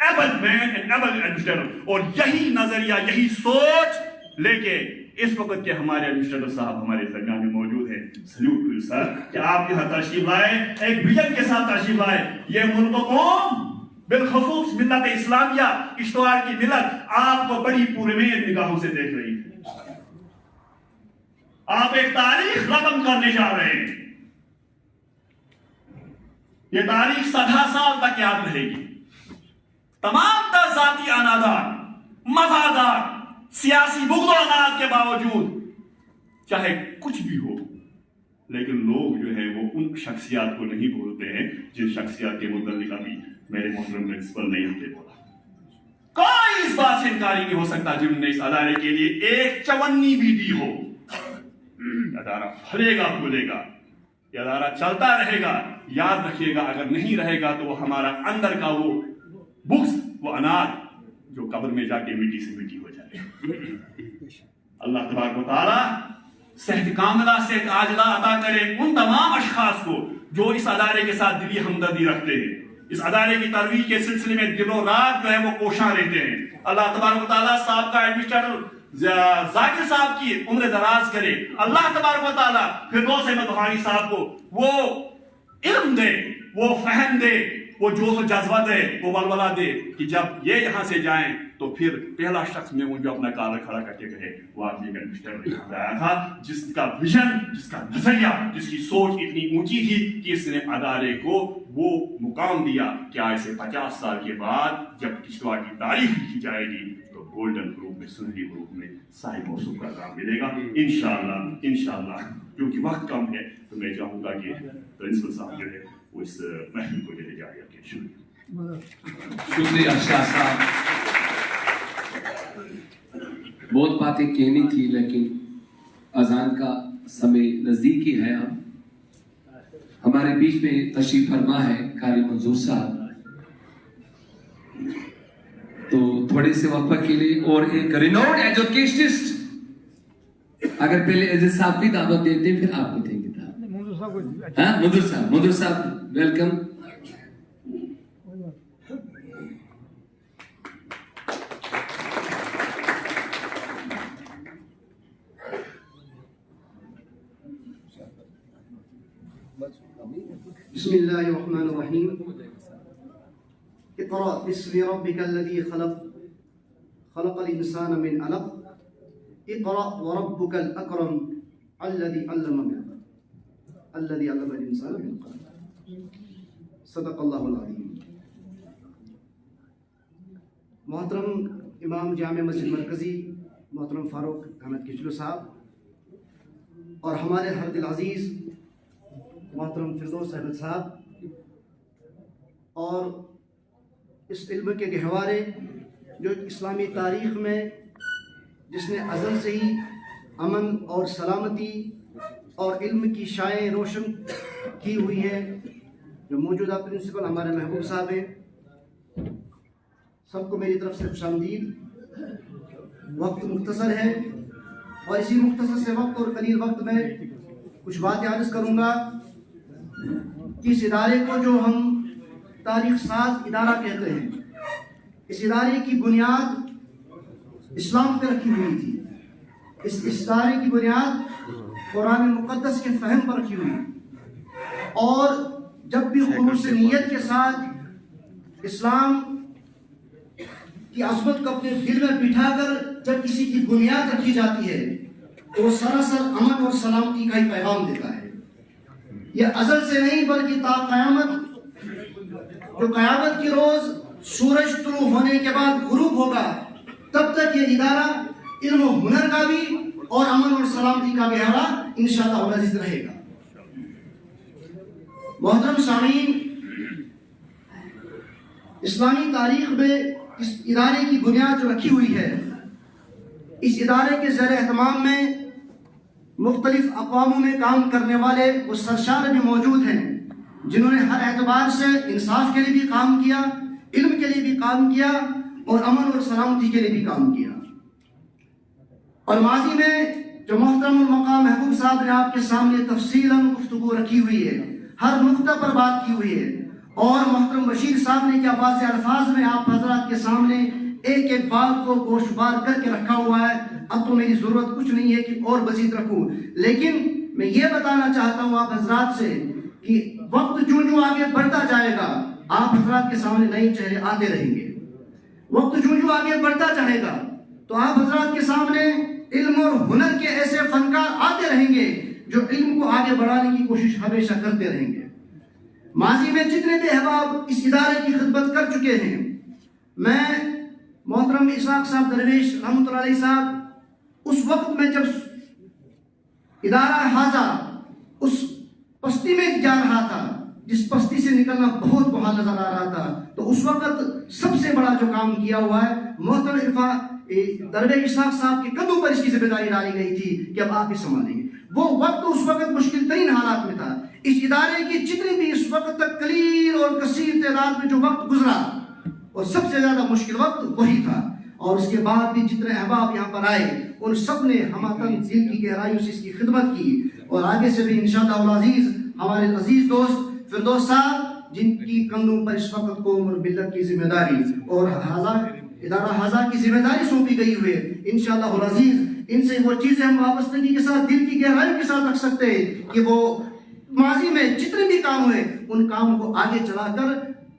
able man and able administrator. और यही नजरिया, यही सोच लेके इस वक्त के हमारे एडमिनिस्ट्रेटर साहब हमारे दरमियान में मौजूद है। सल्यूट टू यू सर कि आप यहाँ तशरीफ लाए, एक विजन के साथ तशरीफ लाए। ये मुल्क कौम बिलखसूस मिल्लत इस्लामिया इश्तवार की मिलत आपको बड़ी पुरमेद निगाहों से देख रही है। आप एक तारीख रकम करने जा रहे हैं। ये तारीख 100 साल तक याद रहेगी। तमाम तर जाती अनादार, मजादार, सियासी बुग़्ज़ के बावजूद चाहे कुछ भी हो, लेकिन लोग जो है वो उन शख्सियात को नहीं भूलते हैं जिन शख्सियात के मुतल्लिक़ अभी मेरे मोहतरम प्रिंसिपल नहीं हमने बोला। कोई इस बात से इनकारी नहीं हो सकता जिन्होंने इस अदारे के लिए एक चवन्नी भी दी हो। अदारा फलेगा फूलेगा, ये अदारा चलता रहेगा। याद रखिएगा, अगर नहीं रहेगा तो वो हमारा अंदर का वो बुग़्ज़, वो अनाज जो कब्र में जाके मिट्टी से मिट्टी हो जाए। अल्लाह तबारक व तआला सेहत कामिला, सेहत आजिला अता करे उन तमाम अशखास को जो इस अदारे के साथ दिली हमदर्दी रखते हैं, इस अदारे की तरवीज के सिलसिले में दिनों रात जो है वो कोशां रहते हैं। अल्लाह तबारक व तआला साहब का एडमिनिस्ट्रेटर जाकिर साहब की उम्र दराज करे। अल्लाह तबारक व तआला फिरदौस अहमद बुखारी साहब को वो इल्म दे, वो फहम दे, वो जोश और जज्बा दे, वो वलवला दे कि जब ये यहाँ से जाएं तो फिर पहला शख्स में वो जो अपना काला खड़ा करके कहे वो आदमी का एडमिनिस्ट्रेटर आया था जिसका विजन, जिसका नजरिया, जिसकी सोच इतनी ऊंची थी कि इसने अदारे को वो मुकाम दिया कि आज से 50 साल के बाद जब किश्तवाड़ की तारीख लिखी जाएगी तो गोल्डन ग्रुप में, सुनहरी ग्रुप में साहिब मौसूफ का काम मिलेगा इंशाअल्लाह। इंशाअल्लाह क्योंकि वक्त कम है तो मैं चाहूंगा कि प्रिंसिपल साहब जो है वो इस महफिल को ले जाए। शुक्रिया शाह साहब। बहुत बातें कहनी थी लेकिन अजान का समय नजदीक ही है। हमारे बीच में तशरीफ फरमा है कारी मंजूर साहब, तो थोड़े से वक्त के लिए और एक रिनोन्ड एजुकेशनिस्ट अगर पहले अजीज साहब भी दावत देते फिर आपको देंगे। हाँ मंजूर साहब वेलकम। बिस्मिल्लाहिर्रहमानिर्रहीम। इक़रा बिस्मि रब्बिकल्लज़ी खलक़ खलक़ल इंसान मिन अलक़ इक़रा व रब्बुकल अकरम अल्लज़ी अल्लमा बिल इंसान बिल क़लम। सदक़ल्लाहुल अज़ीम। मोहतरम इमाम जामे मस्जिद मरकज़ी मोहतरम फ़ारूक अहमद किचलू साहब और हमारे हर दिल अज़ीज़ मोहतरम फिरदौस अहमद साहब और इस इल्म के गहवारे जो इस्लामी तारीख़ में जिसने अज़ल से ही अमन और सलामती और इल्म की शाएँ रोशन की हुई है, जो मौजूदा प्रिंसिपल हमारे महबूब साहब हैं, सबको मेरी तरफ से खुशामदीद। वक्त मुख्तसर है और इसी मुख्तसर से वक्त और कलील वक्त में कुछ बातें अर्ज़ करूँगा कि इस इदारे को जो हम तारीख़ साज इदारा कहते हैं, इस इदारे की बुनियाद इस्लाम पर रखी हुई थी। इस इदारे की बुनियाद कुरान मुक़द्दस के फ़हम पर रखी हुई, और जब भी खुलूस नीयत के साथ इस्लाम की अज़मत को अपने दिल में बिठाकर जब किसी की बुनियाद रखी जाती है तो वो सरासर अमन और सलामती का ही पैगाम देता है। यह अज़ल से नहीं बल्कि ता क़यामत, जो क़यामत की रोज़ सूरज तुलू होने के बाद गुरूब होगा, तब तक ये इदारा इल्म हुनर का भी और अमन और सलामती का गहरा इंशाअल्लाह अज़ीज़ रहेगा। मोहतरम सामीन, इस्लामी तारीख़ में इस इदारे की बुनियाद जो रखी हुई है, इस इदारे के ज़र एहतमाम में मुख्तलिफ अक़वामों में काम करने वाले वो सरशार भी मौजूद हैं, जिन्होंने हर एतबार से इंसाफ के लिए भी काम किया, इल्म के लिए भी काम किया और अमन और सलामती के लिए भी काम किया। और माजी में जो मोहतरम मकाम महबूब साहब ने आपके सामने तफसीलन गुफ्तगू रखी हुई है, हर नुक्ता पर बात की हुई है, और मोहतरम बशीर साहब ने क्या वाज़ेह अल्फाज में आप हजरात के सामने एक एक बात को गोशबार करके रखा हुआ है। अब तो मेरी ज़रूरत कुछ नहीं है कि और मज़ीद रखूँ, लेकिन मैं ये बताना चाहता हूँ आप हजरात से कि वक्त जो आगे बढ़ता जाएगा, आप हजरात के सामने नए चेहरे आते रहेंगे। वक्त जो आगे बढ़ता जाएगा तो आप हजरात के सामने इल्म और हुनर के ऐसे फनकार आते रहेंगे जो इल्म को आगे बढ़ाने की कोशिश हमेशा करते रहेंगे। माजी में जितने भी अहबाब इस इदारे की खिदमत कर चुके हैं, मैं मोहतरम इसाक साहब दरवेश रहमतुल्लाह अलैह साहब, उस वक्त में जब इदारा हाजा उस पस्ती में जा रहा था, जिस पस्ती से निकलना बहुत वहाँ नजर आ रहा था, तो उस वक्त सबसे बड़ा जो काम किया हुआ है, मोहतरम दरवेश इसाक साहब के कंधों पर इसकी जिम्मेदारी डाली गई थी कि अब आप ही संभालेंगे। वो वक्त उस वक्त मुश्किल तरीन हालात में था। इस इदारे की जितनी भी इस वक्त तक कलील और कसीर तादाद में जो वक्त गुजरा, और सबसे ज्यादा मुश्किल वक्त वही था, और उसके बाद भी जितने अहबाब यहाँ पर आए उन सब ने हमातन दिल की गहराइयों से इसकी खिदमत की, और आगे से भी इंशाअल्लाह अज़ीज़ हमारे अजीज दोस्त फिरदौस साहब, जिनकी कंधों पर इस वक्त कौम और मिल्लत की जिम्मेदारी और इदारा हाजा की जिम्मेदारी सौंपी गई हुई है, इंशाअल्लाह अज़ीज़ इनसे वो चीज़ें हम वाबस्तगी के साथ दिल की गहराई के साथ रख सकते हैं कि वो माजी में जितने भी काम हुए उन कामों को आगे चलाकर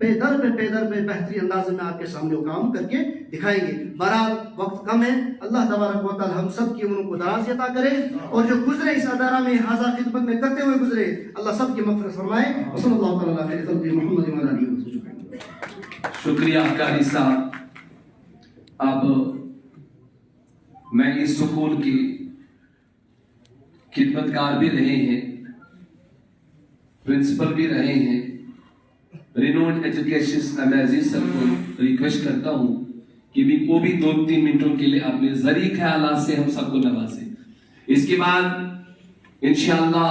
पेदर पे बेहतरीन अंदाज में आपके सामने वो काम करके दिखाएंगे। बहरहाल वक्त कम है, अल्लाह तबारक व तआला हम सब की उम्रों को दराज़ अता करे, और जो गुजरे इस अदारा में हाजा खिदमत में करते हुए गुजरे, अल्लाह सब की मग़फ़िरत फरमाए। सल्लल्लाहु अलैहि वसल्लम मोहम्मद व आलिहि वसल्लम। शुक्रिया कारी साहब। अब मैं इस स्कूल की खिदमतगार भी रहे हैं, प्रिंसिपल भी रहे हैं, रिनोड एजुकेशन अजीज सर को रिक्वेस्ट करता हूं कि वो भी 2-3 मिनटों के लिए अपने जरी ख्यालात से हम सबको नवाजें। इसके बाद इंशाअल्लाह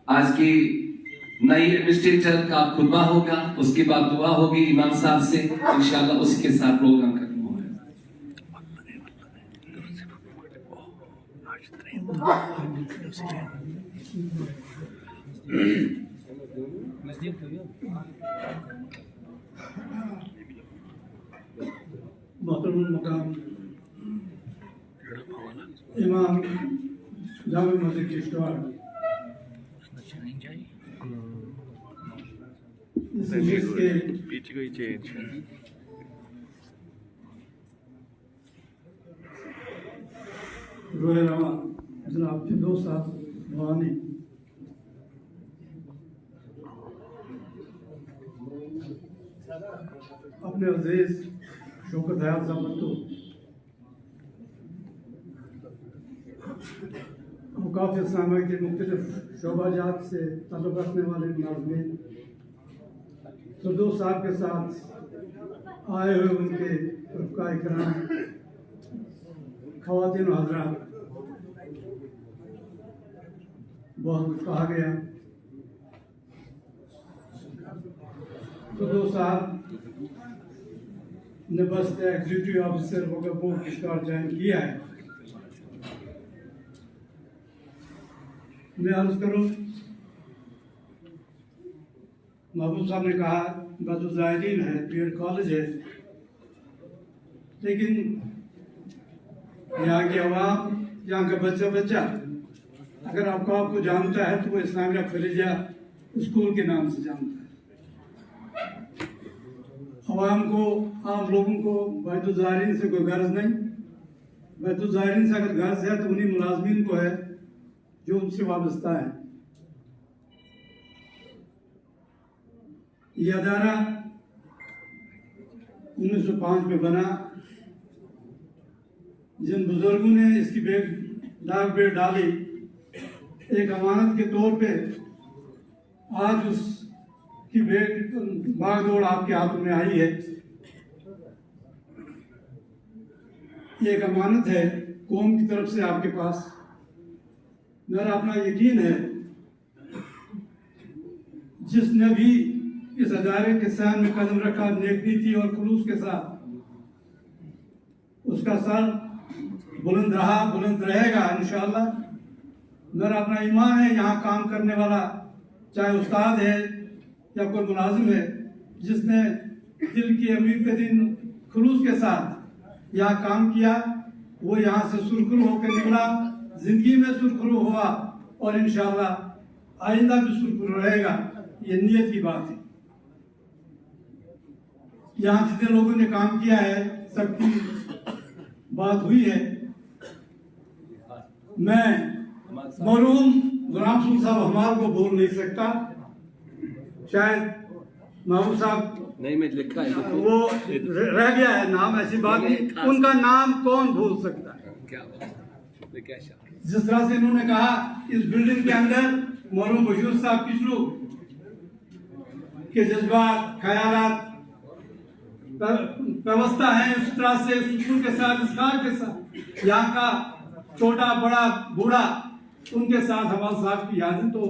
आज की नई एडमिनिस्ट्रेटर का खुतबा होगा, उसके बाद दुआ होगी इमाम साहब से, इंशाअल्लाह उसके साथ प्रोग्राम खत्म होगा। मोहतरम मकाम इमाम जामे मस्जिद किश्तवाड़, इस पीछे कोई चेंज रोए रवा जनाब फिरदौस साहब भवानी अपने अजीज शौकत हयात साहब तो औकाफ इस्लामिया के मुख्तलिफ शोबाजात से ताल्लुक़ रखने वाले मुलाज़िमीन फिरदौस साहब के साथ आए हुए उनके रफ़क़ाए किराम ख़वातीन व हज़रात, बहुत कुछ कहा गया। फिरदौस साहब ने बस एग्जीक्यूटिव ऑफिसर होकर बोर्ड किश्तवाड़ ज्वाइन किया है। मैं अर्ज करूँ, महबूब साहब ने कहा बदुज़ाहिरीन है, पीएड कॉलेज है, लेकिन यहाँ की आवाम, यहाँ का बच्चा अगर आपको जानता है तो वो इस्लामिया फरीजा स्कूल के नाम से जानता है। आवाम को, आम लोगों को बैतुज़ाहिरीन से कोई गर्ज नहीं। बैतुज़ाहिरीन से अगर गर्ज है तो उन्हीं मुलाजमीन को है जो उनसे वाबस्ता है। यह अदारा 1905 में बना। जिन बुजुर्गों ने इसकी दाग बेड़ डाली, एक अमानत के तौर पे आज उसकी भागदौड़ आपके हाथों में आई है। ये एक अमानत है कौम की तरफ से आपके पास। मेरा अपना यकीन है जिसने भी इस अदारे के सामने कदम रखा नेक नीति और खुलूस के साथ, उसका सर बुलंद रहा, बुलंद रहेगा इंशाअल्लाह। मेरा अपना ईमान है यहाँ काम करने वाला, चाहे उस्ताद है या कोई मुलाजिम है, जिसने दिल की अमीर के दिन खुलूस के साथ यहाँ काम किया, वो यहाँ से सुरखरू होकर निकला, जिंदगी में सुरखरू हुआ और इंशाअल्लाह आइंदा भी सुरखरू रहेगा। ये नियत की बात है। यहाँ जितने लोगों ने काम किया है सबकी बात हुई है। मैं मरहूम गुलाम सुल साहब हमार को भूल नहीं सकता। शायद महबूब साहब नहीं, मैं लिखा है वो रह गया है नाम, ऐसी बात नहीं। उनका नाम कौन भूल सकता है। क्या जिस तरह से इन्होंने कहा इस बिल्डिंग के अंदर मरहूम बशीर साहब किशरू के जज्बात, ख्यालात, व्यवस्था है, उस तरह से सुकून के साथ, इसकार के साथ यहाँ का छोटा बड़ा बूढ़ा, उनके साथ हमारे साहब की यादें तो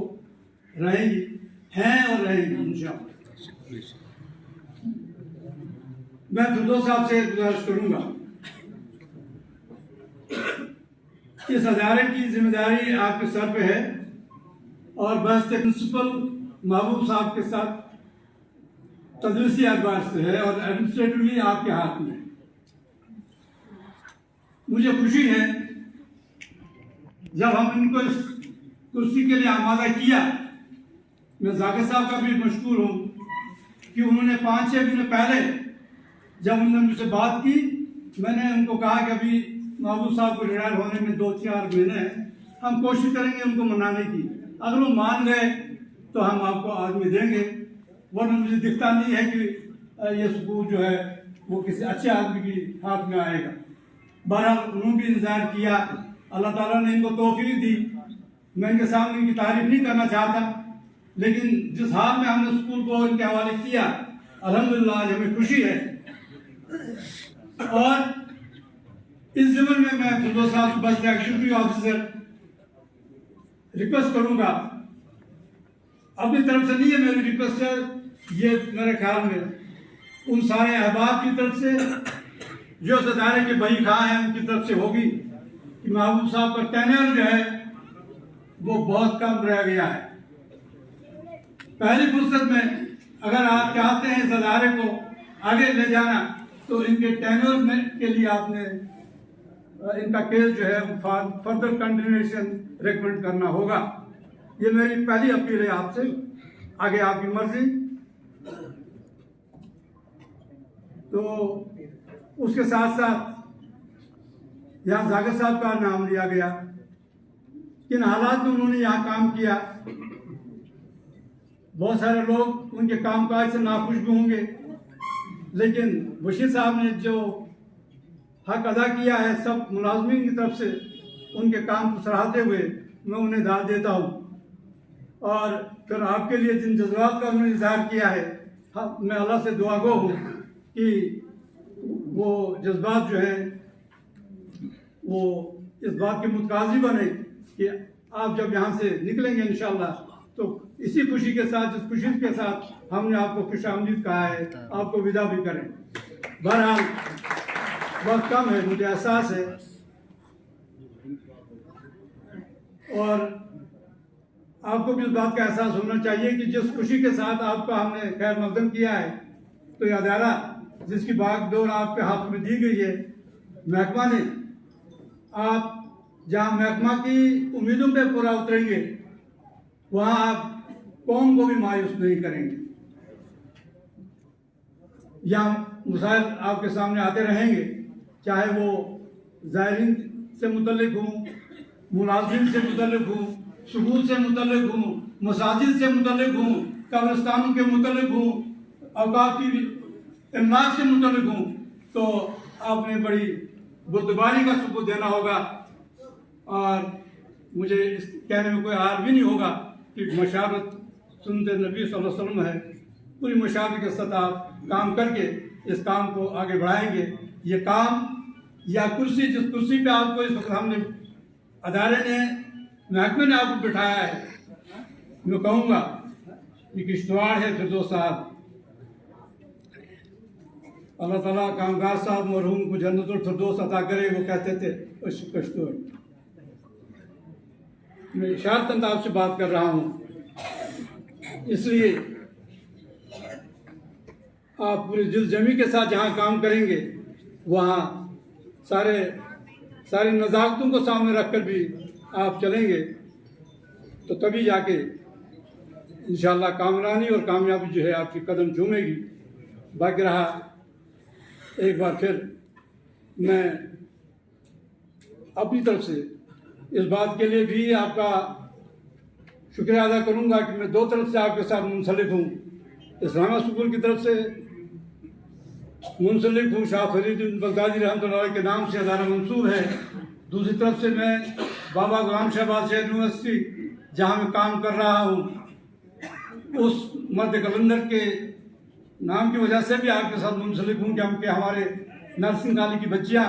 रहेंगी, हैं और रहेंगी इंशाअल्लाह। मैं फिरदौस साहब से गुजारिश करूंगा, इस अदारे की जिम्मेदारी आपके सर पे है और बस प्रिंसिपल महबूब साहब के साथ तदरीसी एतबार से है और एडमिनिस्ट्रेटिवली आपके हाथ में। मुझे खुशी है जब हम इनको इस कुर्सी के लिए आमादा किया। मैं जाकिर साहब का भी मशकूर हूँ कि उन्होंने 5-6 महीने पहले जब उन्होंने मुझसे बात की, मैंने उनको कहा कि अभी महबूब साहब को रिटायर होने में 2-4 महीने हैं, हम कोशिश करेंगे उनको मनाने की। अगर वो मान गए तो हम आपको आदमी देंगे, वरना मुझे दिखता नहीं है कि ये स्कूल जो है वो किसी अच्छे आदमी की हाथ में आएगा। बहरहाल उन्होंने भी इंतजार किया, अल्लाह ताला ने इनको तौफीक दी। मैं इनके सामने इनकी तारीफ नहीं करना चाहता, लेकिन जिस हाल में हमने स्कूल को इनके हवाले किया, अल्हम्दुलिल्लाह आज हमें खुशी है। और इस ज़िम्मन में मैं फिरदौस साहब से बस एग्जीक्यूटिव ऑफिसर रिक्वेस्ट करूंगा, अपनी तरफ से नहीं है मेरी रिक्वेस्ट है, ये मेरे ख्याल में उन सारे अहबाब की तरफ से जो इस अदारे के बही खां हैं उनकी तरफ से होगी कि महबूब साहब का टेन्योर जो है वो बहुत कम रह गया है। पहली फुर्सत में अगर आप चाहते हैं इस अदारे को आगे ले जाना तो इनके टेन्योर में के लिए आपने इनका केस जो है फर्दर कंटिन्यूएशन रिकमेंड करना होगा। ये मेरी पहली अपील है आपसे। आगे आपकी मर्जी। तो उसके साथ साथ यहाँ जाकिर साहब का नाम लिया गया। किन हालात में उन्होंने यहाँ काम किया, बहुत सारे लोग उनके कामकाज से नाखुश भी होंगे, लेकिन बशीर साहब ने जो हक अदा किया है सब मुलाजमीन की तरफ से, उनके काम को सराहते हुए मैं उन्हें दाद देता हूँ। और फिर आपके लिए जिन जज्बात का उन्होंने इजहार किया है, मैं अल्लाह से दुआ गो हूँ कि वो जज्बात जो हैं वो इस बात के मुतकाजी बने कि आप जब यहाँ से निकलेंगे इंशाल्लाह तो इसी खुशी के साथ, जिस खुशी के साथ हमने आपको खुशामदीद कहा है, आपको विदा भी करें। बहरहाल वक्त कम है, मुझे एहसास है, और आपको भी इस बात का एहसास होना चाहिए कि जिस खुशी के साथ आपका हमने खैर मकदम किया है, तो ये अदारा जिसकी बागडोर आपके हाथ में दी गई है महकमा ने, आप जहाँ महकमा की उम्मीदों पे पूरा उतरेंगे वहाँ आप कौम को भी मायूस नहीं करेंगे। यहाँ मसाइल आपके सामने आते रहेंगे, चाहे वो ज़ायरीन से मुतल्लिक हों, मुलाजिम से मुतल्लिक हों, सुकूल से मुतल्लिक हों, मसाजिद से मुतल्लिक हों, कब्रिस्तानों के मुतल्लिक हों, औकाफ की इमलाक से मुतल्लिक हों, तो आपने बड़ी बुर्दबारी का सबूत देना होगा। और मुझे इस कहने में कोई हार भी नहीं होगा कि मशावरत सुन्नत नबी सल्लल्लाहु अलैहि वसल्लम है। पूरी मशावरत के साथ आप काम करके इस काम को आगे बढ़ाएंगे। ये काम या कुर्सी, जिस कुर्सी पे आपको इस वक्त हमने अदारे ने, महकमे ने आपको बिठाया है, मैं कहूँगा कि किश्तवाड़ है फिरदौस साहब। अल्लाह ताला कामगार साहब मरहूम को जन्नतुल फिरदौस अता करे, वो कहते थे उस कश्तवाड़। मैं इशारतन आपसे बात कर रहा हूँ, इसलिए आप पूरी दिलजमी के साथ जहाँ काम करेंगे वहाँ सारी नज़ाकतों को सामने रखकर भी आप चलेंगे, तो तभी जाके इंशाअल्लाह कामरानी और कामयाबी जो है आपकी कदम चूमेगी। बाकी रहा, एक बार फिर मैं अपनी तरफ से इस बात के लिए भी आपका शुक्रिया अदा करूंगा कि मैं दो तरफ से आपके साथ मुंसलिक हूँ। इस्लामा स्कूल की तरफ से मुंसलिक हूँ, शाह फरीद बगदादी रहमतुल्लाह के नाम से अदारा मंसूब है। दूसरी तरफ से मैं बाबा गुलाम शाह बादशाह यूनिवर्सिटी जहाँ मैं काम कर रहा हूँ, उस मर्द कलंदर के नाम की वजह से भी आपके साथ मुंसलिक हूँ कि हमारे नर्सिंग कॉलेज की बच्चियाँ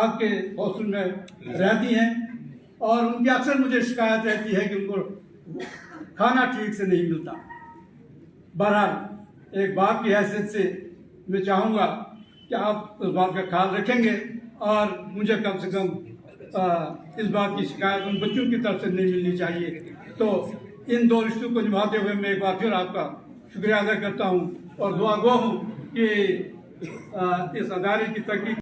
आपके हॉस्टल में रहती हैं और उनकी अक्सर मुझे शिकायत रहती है कि उनको खाना ठीक से नहीं मिलता। बहरहाल एक बाप की हैसियत से मैं चाहूँगा कि आप उस बात का ख्याल रखेंगे और मुझे कम से कम इस बात की शिकायत उन बच्चों की तरफ से नहीं मिलनी चाहिए। तो इन दो रिश्तों को निभाते हुए मैं एक बार फिर आपका शुक्रिया अदा करता हूँ और दुआ गो हूँ कि इस अदारे की तरक्की